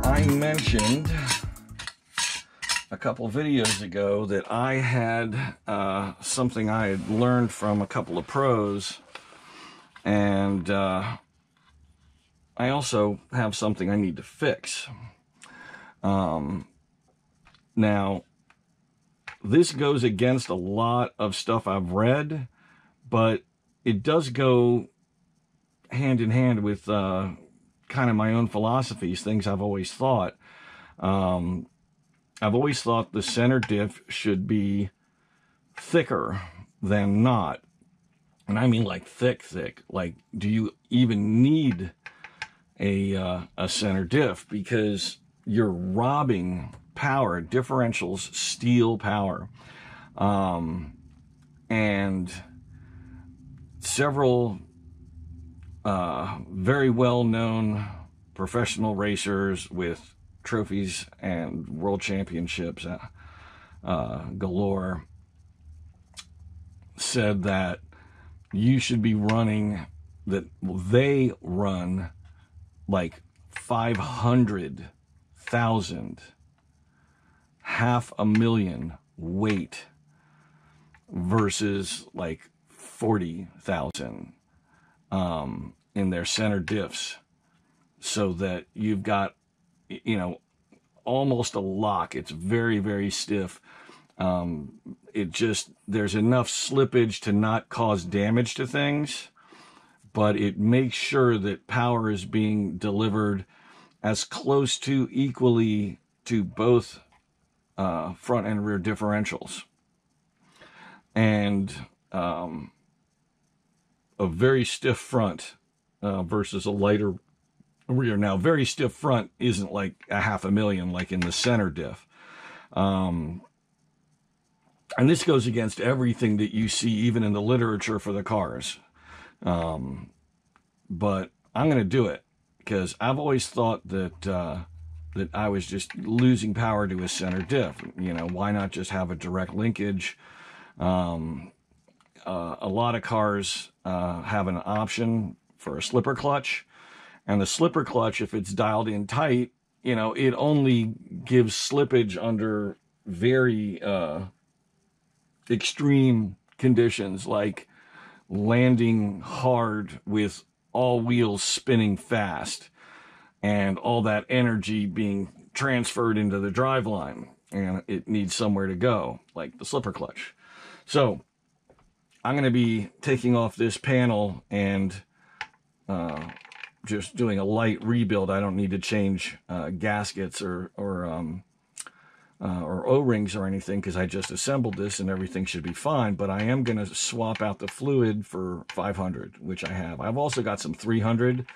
I mentioned a couple videos ago that I had something I had learned from a couple of pros, and I also have something I need to fix. Now, this goes against a lot of stuff I've read, but it does go hand in hand with kind of my own philosophies, things I've always thought. I've always thought the center diff should be thicker than not. And I mean like thick. Like, do you even need a center diff? Because you're robbing power. Differentials steal power. And several very well-known professional racers with trophies and world championships galore said that you should be running, that they run like 500,000, 500,000 weight versus like 40,000 in their center diffs, so that you've got, you know, almost a lock. It's very, very stiff. There's enough slippage to not cause damage to things, but it makes sure that power is being delivered as close to equally to both front and rear differentials. And a very stiff front versus a lighter rear. Now, very stiff front isn't like 500,000 like in the center diff. And this goes against everything that you see even in the literature for the cars. But I'm going to do it because I've always thought that that I was just losing power to a center diff. You know, why not just have a direct linkage? A lot of cars have an option for a slipper clutch, and the slipper clutch, if it's dialed in tight, you know, it only gives slippage under very extreme conditions, like landing hard with all wheels spinning fast and all that energy being transferred into the driveline, and it needs somewhere to go, like the slipper clutch. So I'm going to be taking off this panel and just doing a light rebuild. I don't need to change gaskets or O-rings or anything, because I just assembled this and everything should be fine. But I am going to swap out the fluid for 500, which I have. I've also got some 300,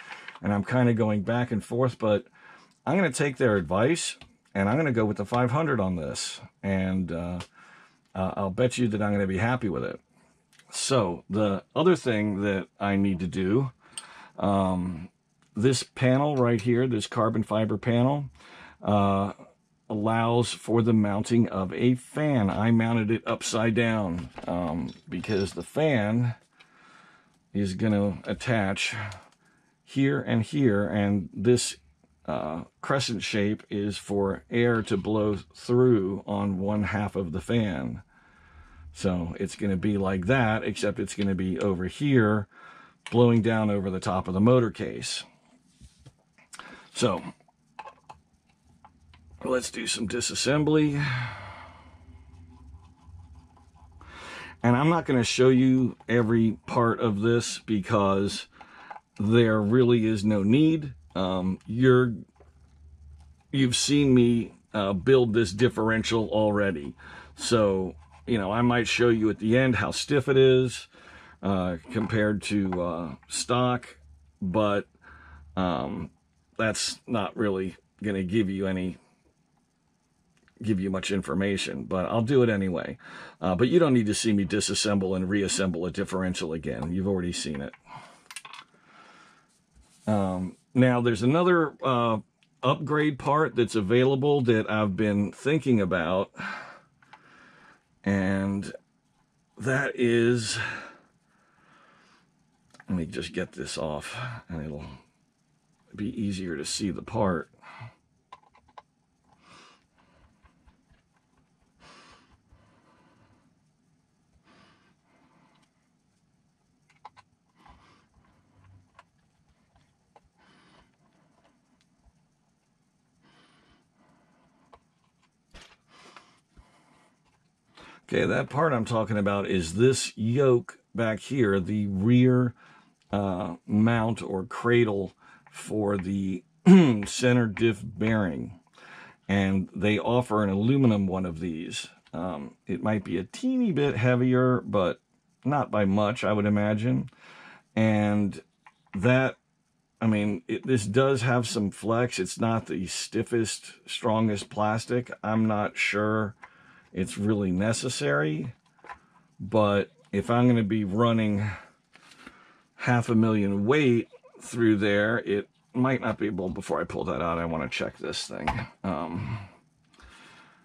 and I'm kind of going back and forth, but I'm going to take their advice and I'm going to go with the 500 on this. And I'll bet you that I'm going to be happy with it. So the other thing that I need to do, this panel right here, this carbon fiber panel, allows for the mounting of a fan. I mounted it upside down because the fan is going to attach here and here, and this crescent shape is for air to blow through on one half of the fan. So it's going to be like that, except it's going to be over here, blowing down over the top of the motor case. So let's do some disassembly. And I'm not going to show you every part of this because there really is no need. You've seen me build this differential already. So, you know, I might show you at the end how stiff it is compared to stock, but that's not really going to give you much information, but I'll do it anyway. But you don't need to see me disassemble and reassemble a differential again. You've already seen it. Now there's another upgrade part that's available that I've been thinking about, and that is, Let me just get this off, and it'll be easier to see the part. Okay, that part I'm talking about is this yoke back here, the rear mount or cradle for the center diff bearing. And they offer an aluminum one of these. It might be a teeny bit heavier, but not by much, I would imagine. And that, I mean, this does have some flex. It's not the stiffest, strongest plastic. I'm not sure it's really necessary, but if I'm going to be running 500,000 weight through there, it might not be able. Before I pull that out, I want to check this thing.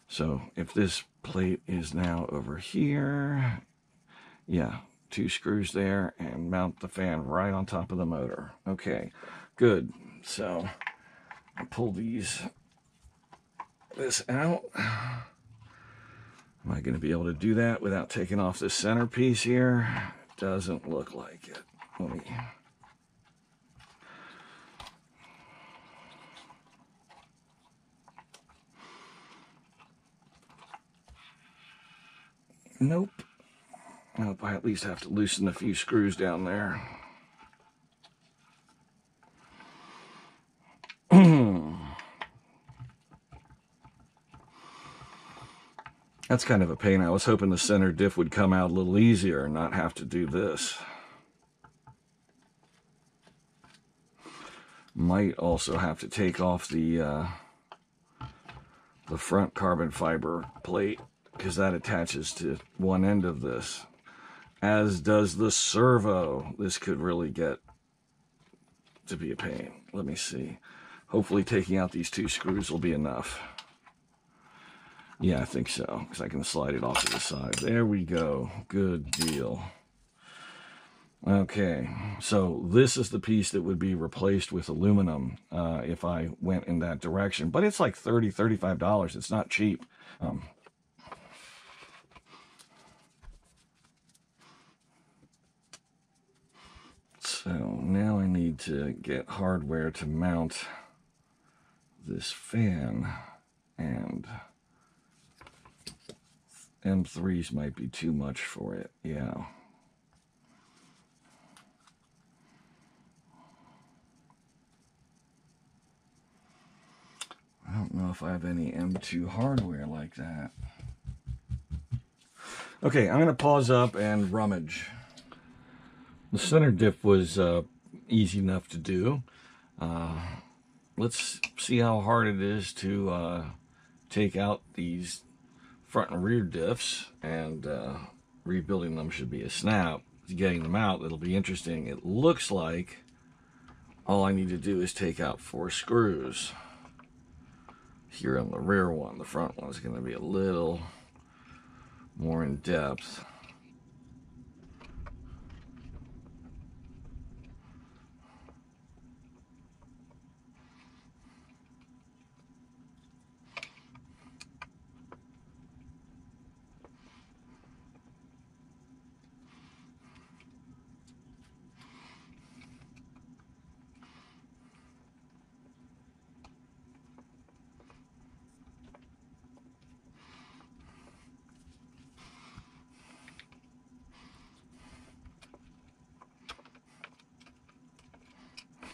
So if this plate is now over here, yeah, 2 screws there, and mount the fan right on top of the motor. Okay, good. So I'll pull this out. Am I going to be able to do that without taking off this centerpiece here? Doesn't look like it. Let me... Nope. Nope, I at least have to loosen a few screws down there. That's kind of a pain. I was hoping the center diff would come out a little easier and not have to do this. Might also have to take off the front carbon fiber plate, because that attaches to one end of this, as does the servo. This could really get to be a pain. Let me see. Hopefully taking out these 2 screws will be enough. Yeah, I think so, because I can slide it off to the side. There we go. Good deal. Okay, so this is the piece that would be replaced with aluminum if I went in that direction. But it's like $30, $35. It's not cheap. So now I need to get hardware to mount this fan, and M3s might be too much for it. Yeah. I don't know if I have any M2 hardware like that. Okay, I'm going to pause up and rummage. The center diff was easy enough to do. Let's see how hard it is to take out these front and rear diffs, and rebuilding them should be a snap. Getting them out, it'll be interesting. It looks like all I need to do is take out 4 screws here on the rear one. The front one is going to be a little more in depth.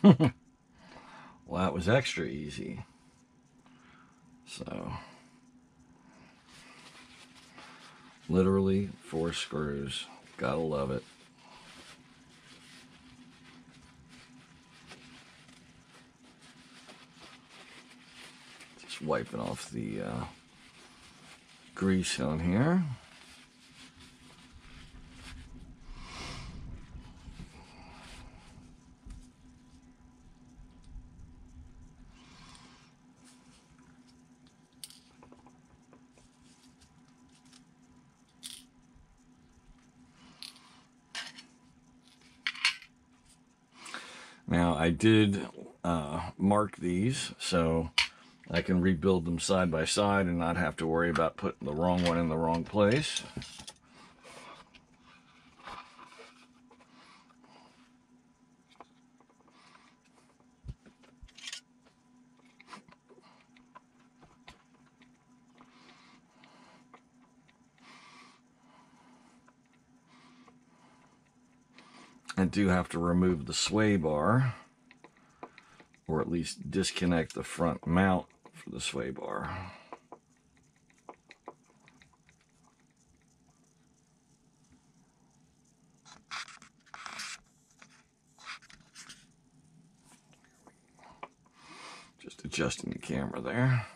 Well, that was extra easy. So, literally 4 screws. Gotta love it. Just wiping off the grease on here. Now I did mark these so I can rebuild them side by side and not have to worry about putting the wrong one in the wrong place. I do have to remove the sway bar, or at least disconnect the front mount for the sway bar. Just adjusting the camera there.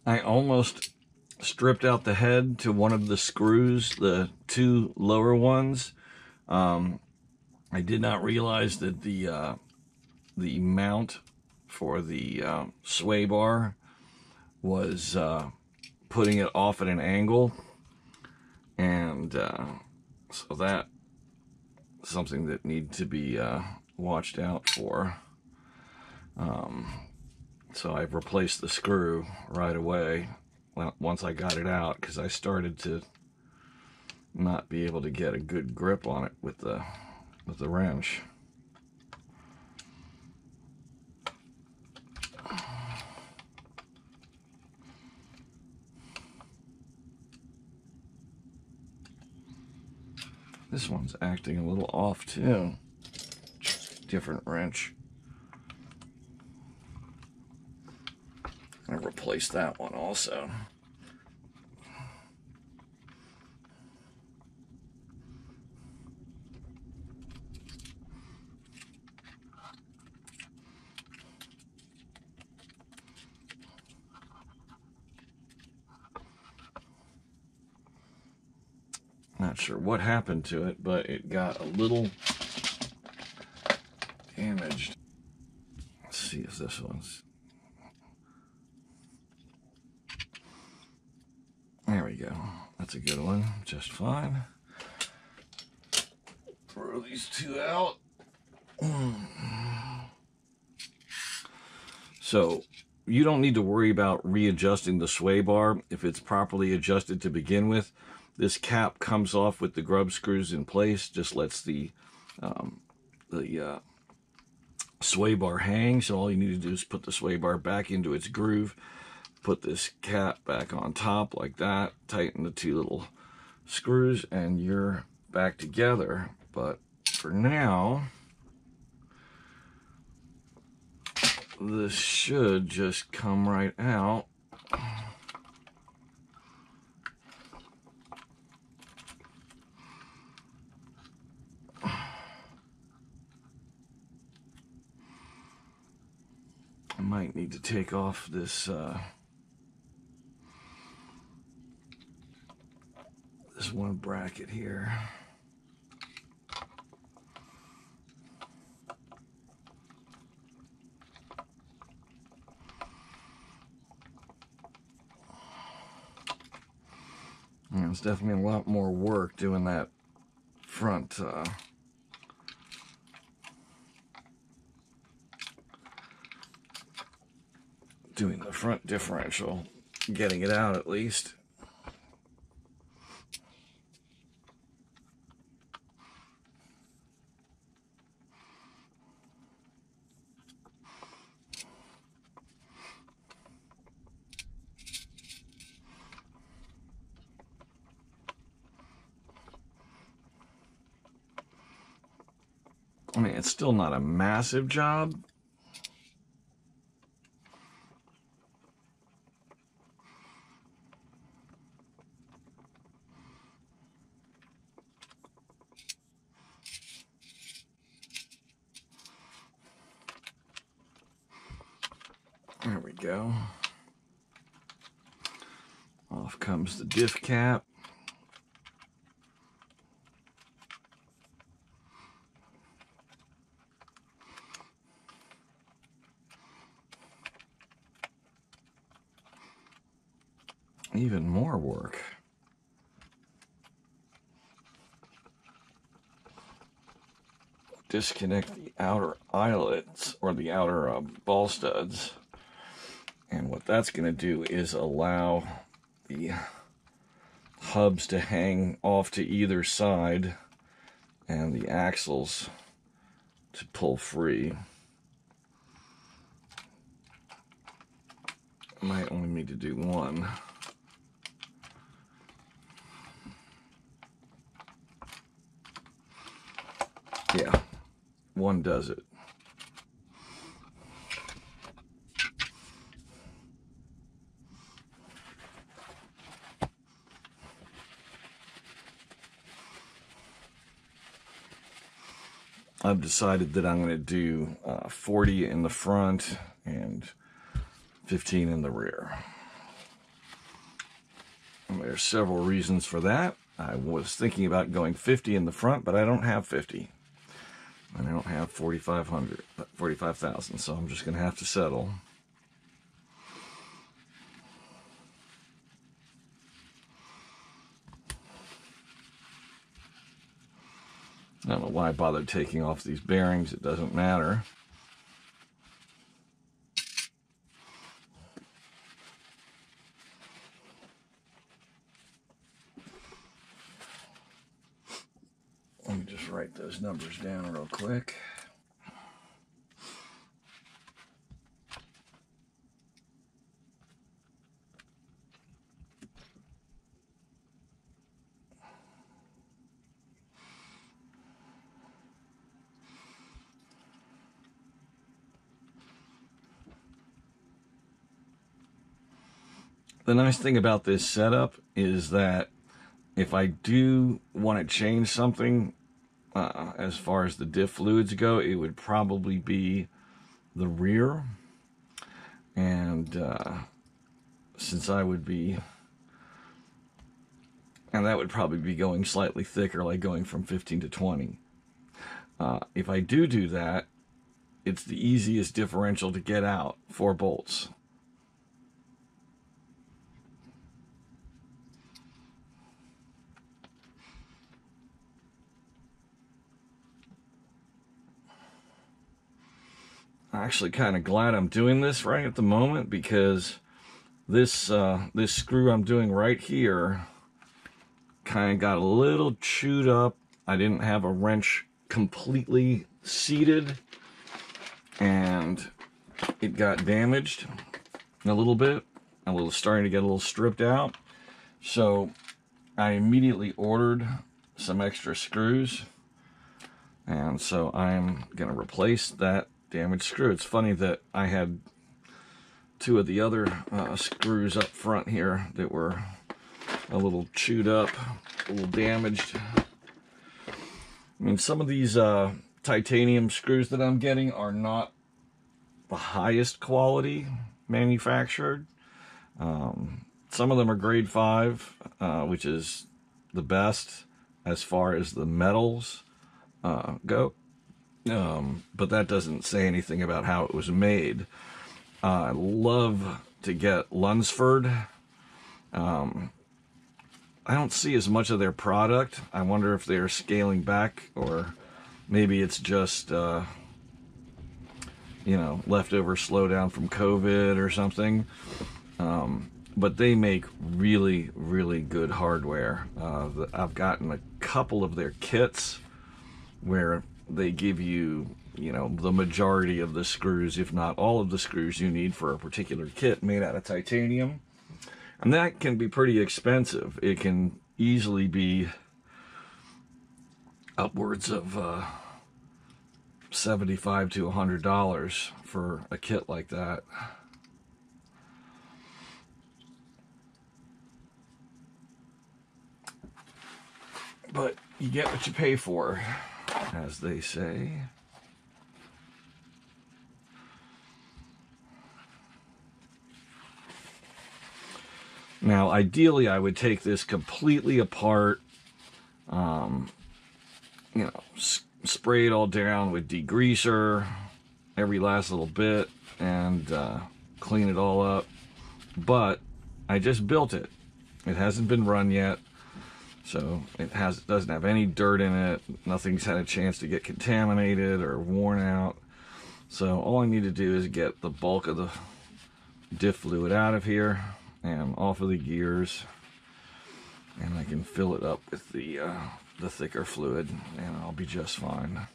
I almost stripped out the head to one of the screws, the two lower ones. I did not realize that the mount for the sway bar was putting it off at an angle, and so that's something that needs to be watched out for. So I've replaced the screw right away once I got it out, because I started to not be able to get a good grip on it with the wrench. This one's acting a little off too. Different wrench. I replaced that one also. Not sure what happened to it, but it got a little damaged. Let's see if this one's... There we go. That's a good one. Just fine. Throw these two out. So you don't need to worry about readjusting the sway bar if it's properly adjusted to begin with. This cap comes off with the grub screws in place, just lets the sway bar hang. So all you need to do is put the sway bar back into its groove, put this cap back on top like that, tighten the two little screws, and you're back together. But for now, this should just come right out. I might need to take off this this one bracket here. And it's definitely a lot more work doing that front doing the front differential, getting it out at least. I mean, it's still not a massive job. There we go. Off comes the diff cap. Even more work. Disconnect the outer eyelets or the outer ball studs. And what that's going to do is allow the hubs to hang off to either side and the axles to pull free. I might only need to do one. Yeah, one does it. I've decided that I'm going to do 40 in the front and 15 in the rear. And there's several reasons for that. I was thinking about going 50 in the front, but I don't have 50. And I don't have 45,000, so I'm just going to have to settle. I don't know why I bothered taking off these bearings. It doesn't matter. Let me just write those numbers down real quick. The nice thing about this setup is that if I do want to change something as far as the diff fluids go, it would probably be the rear. And since I would be, and that would probably be going slightly thicker, like going from 15 to 20. If I do that, it's the easiest differential to get out, 4 bolts. I'm actually kind of glad I'm doing this right at the moment, because this this screw I'm doing right here kind of got a little chewed up. I didn't have a wrench completely seated, and it got damaged a little bit. Starting to get a little stripped out. So I immediately ordered some extra screws, and so I'm going to replace that damaged screw. It's funny that I had 2 of the other screws up front here that were a little chewed up, a little damaged. I mean, some of these titanium screws that I'm getting are not the highest quality manufactured. Some of them are grade 5, which is the best as far as the metals go. But that doesn't say anything about how it was made. I love to get Lunsford. I don't see as much of their product. I wonder if they're scaling back, or maybe it's just, you know, leftover slowdown from COVID or something. But they make really, really good hardware. I've gotten a couple of their kits where they give you, you know, the majority of the screws, if not all of the screws you need for a particular kit made out of titanium. And that can be pretty expensive. It can easily be upwards of $75 to $100 for a kit like that. But you get what you pay for, as they say. Now, ideally, I would take this completely apart, you know, spray it all down with degreaser, every last little bit, and clean it all up. But I just built it. It hasn't been run yet, so it doesn't have any dirt in it. Nothing's had a chance to get contaminated or worn out. So all I need to do is get the bulk of the diff fluid out of here and off of the gears, and I can fill it up with the thicker fluid, and I'll be just fine.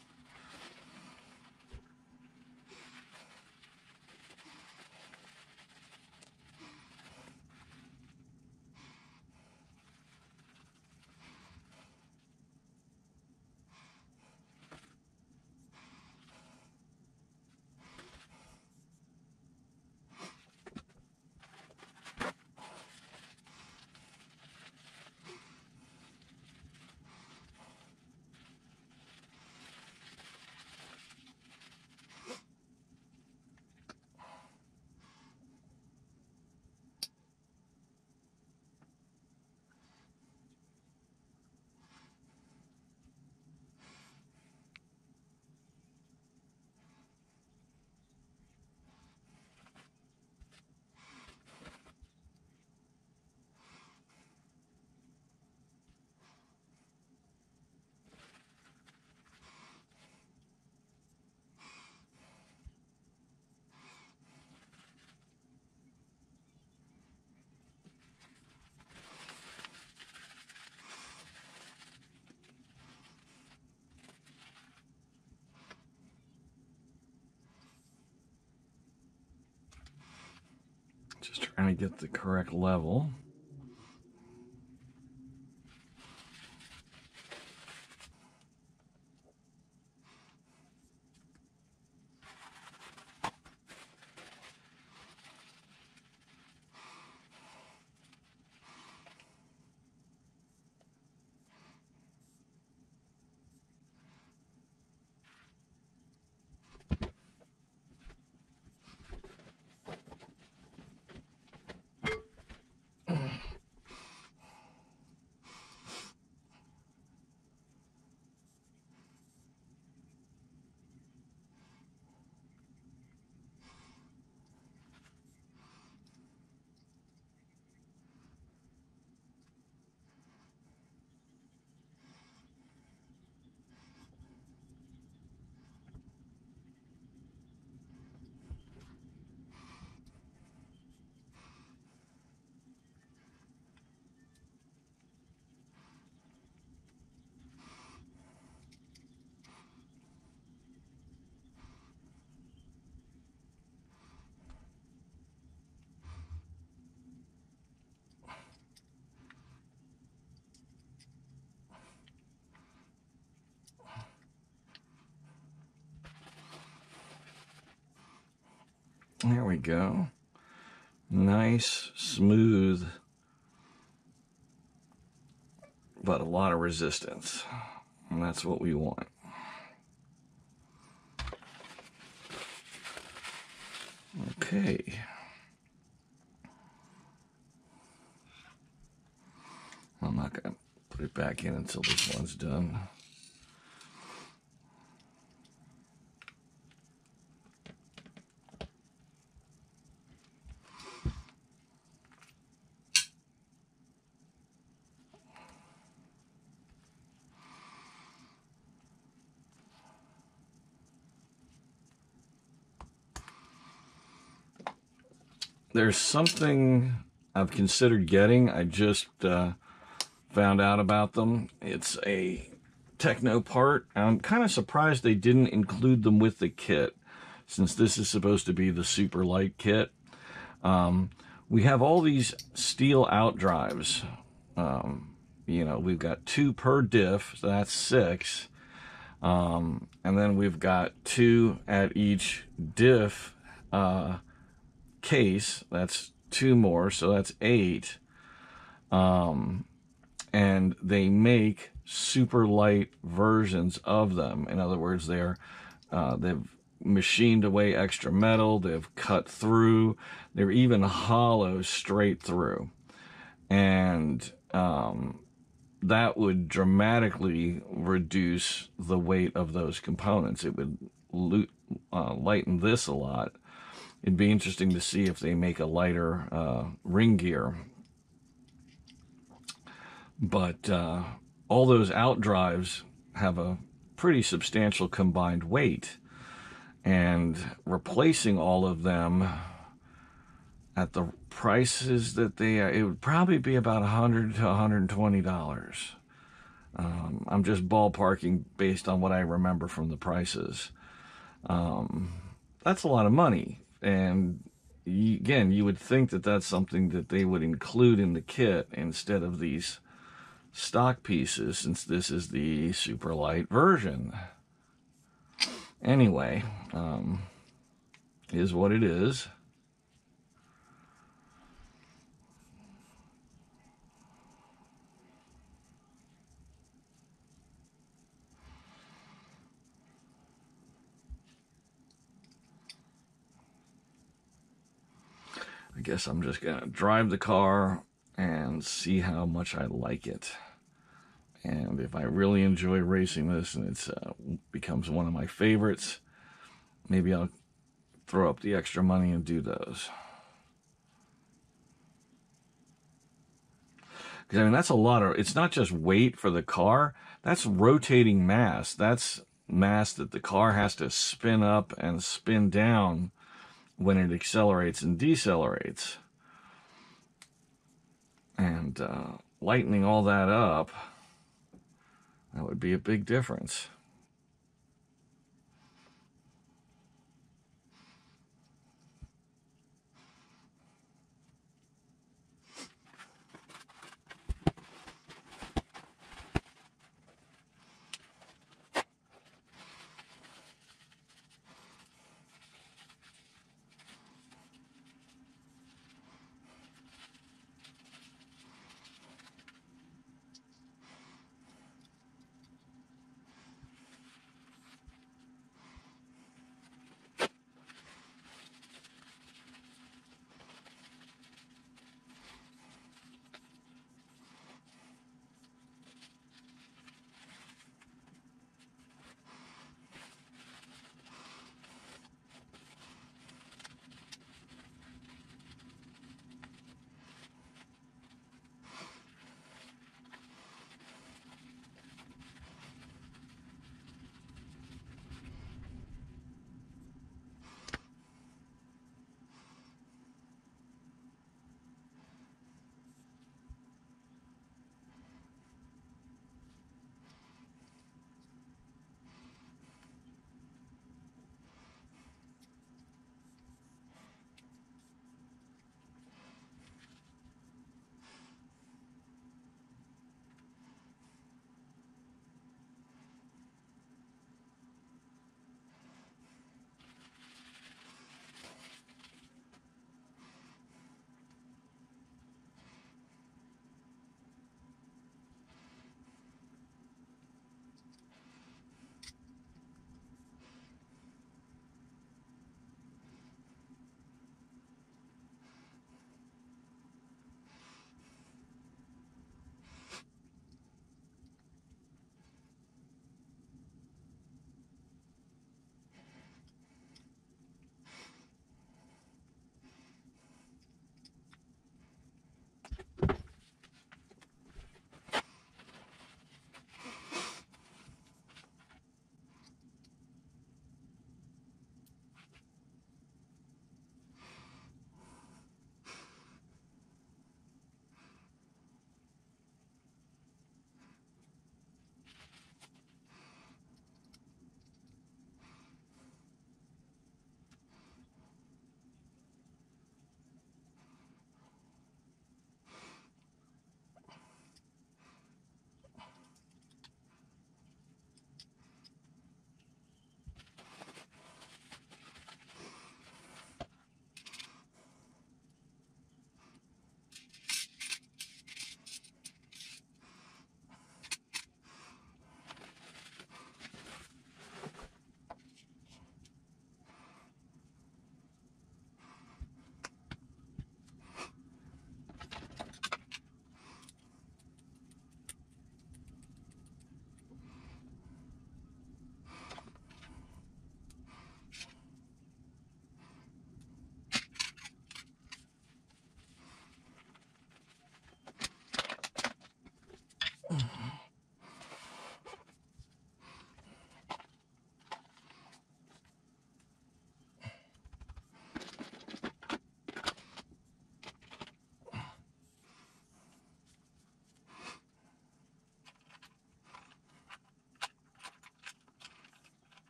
Just trying to get the correct level. There we go. Nice, smooth, but a lot of resistance. And that's what we want. Okay. I'm not going to Put it back in until this one's done. There's something I've considered getting. I just found out about them. It's a Tekno part. I'm kind of surprised they didn't include them with the kit, since this is supposed to be the super light kit. We have all these steel out drives. You know, we've got 2 per diff, so that's 6. And then we've got 2 at each diff case. That's 2 more, so that's 8. And they make super light versions of them. In other words, they've machined away extra metal, they've cut through, they're even hollow straight through. And that would dramatically reduce the weight of those components. It would lighten this a lot. It'd be interesting to see if they make a lighter ring gear. But all those out drives have a pretty substantial combined weight. And replacing all of them at the prices that they are, it would probably be about $100 to $120. I'm just ballparking based on what I remember from the prices. That's a lot of money. And again, you would think that that's something that they would include in the kit instead of these stock pieces, since this is the super light version. Anyway, is what it is. I guess I'm just gonna drive the car and see how much I like it. And if I really enjoy racing this and it becomes one of my favorites, maybe I'll throw up the extra money and do those. Because I mean, that's a lot of, it's not just weight for the car, that's rotating mass. That's mass that the car has to spin up and spin down when it accelerates and decelerates. And lightening all that up, that would be a big difference.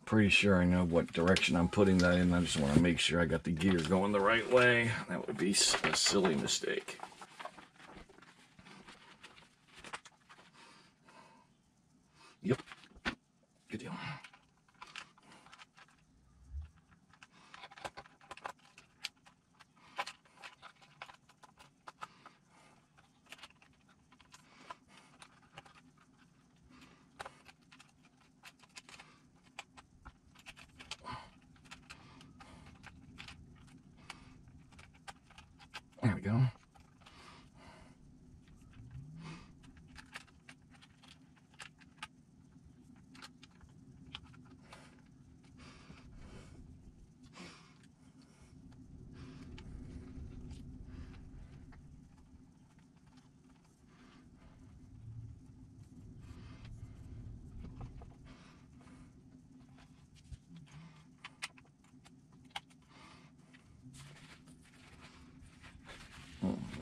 Pretty sure I know what direction I'm putting that in. I just want to make sure I got the gear going the right way. That would be a silly mistake. Yep. Good deal. There we go.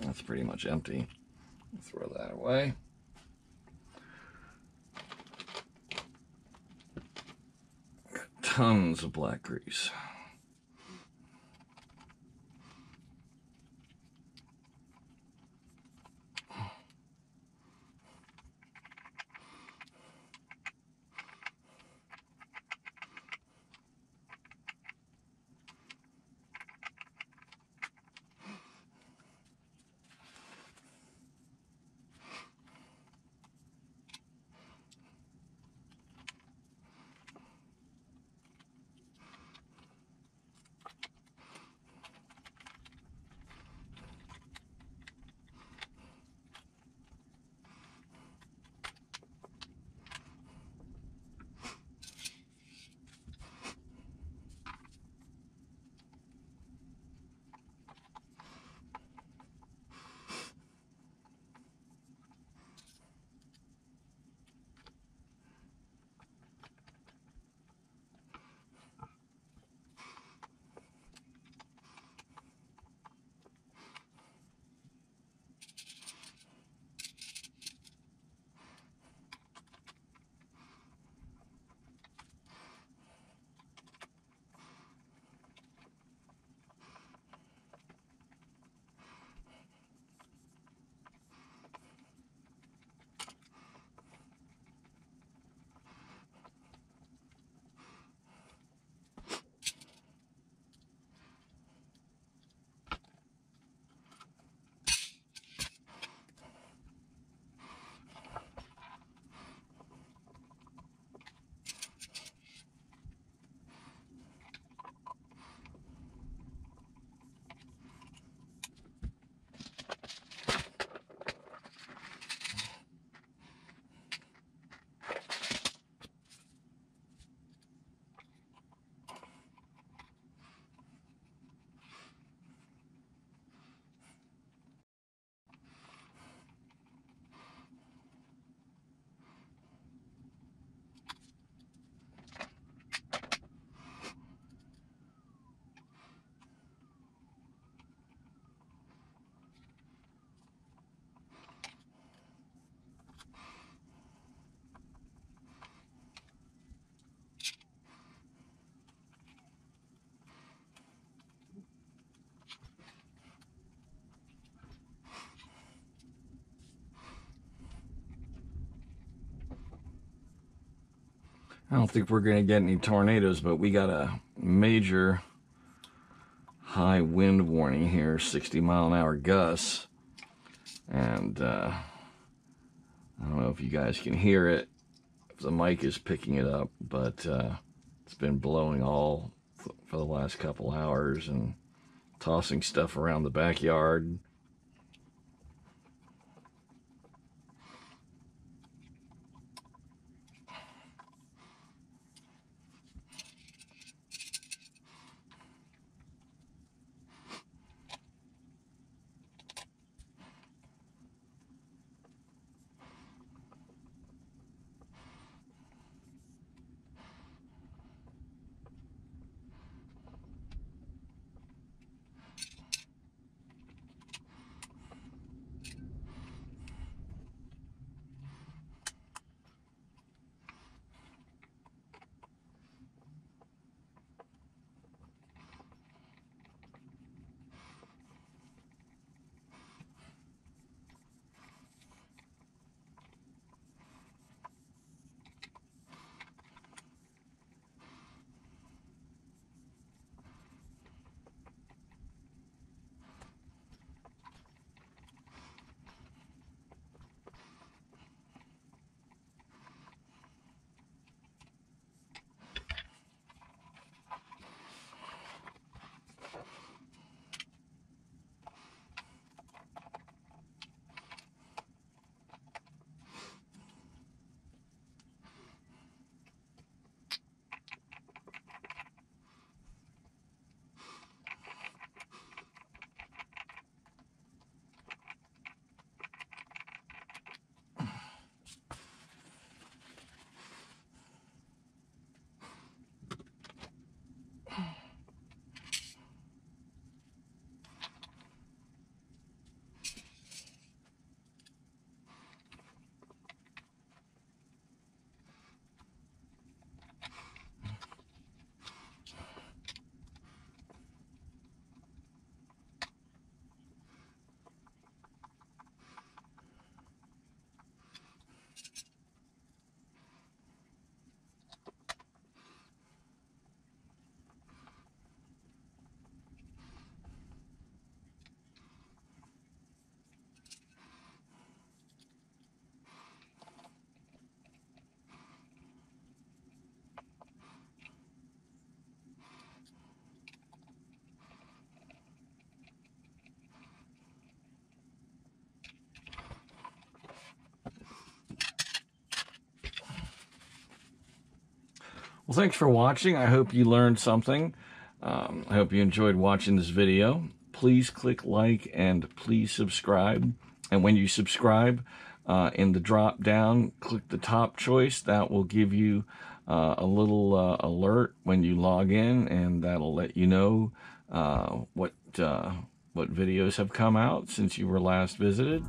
That's pretty much empty. Throw that away. Tons of black grease. I don't think we're going to get any tornadoes, but we got a major high wind warning here, 60-mile-an-hour gusts. And I don't know if you guys can hear it, if the mic is picking it up, but it's been blowing all for the last couple hours and tossing stuff around the backyard. Well, thanks for watching. I hope you learned something. I hope you enjoyed watching this video. Please click like and please subscribe. And when you subscribe, in the drop down, click the top choice. That will give you a little alert when you log in, and that'll let you know what videos have come out since you were last visited.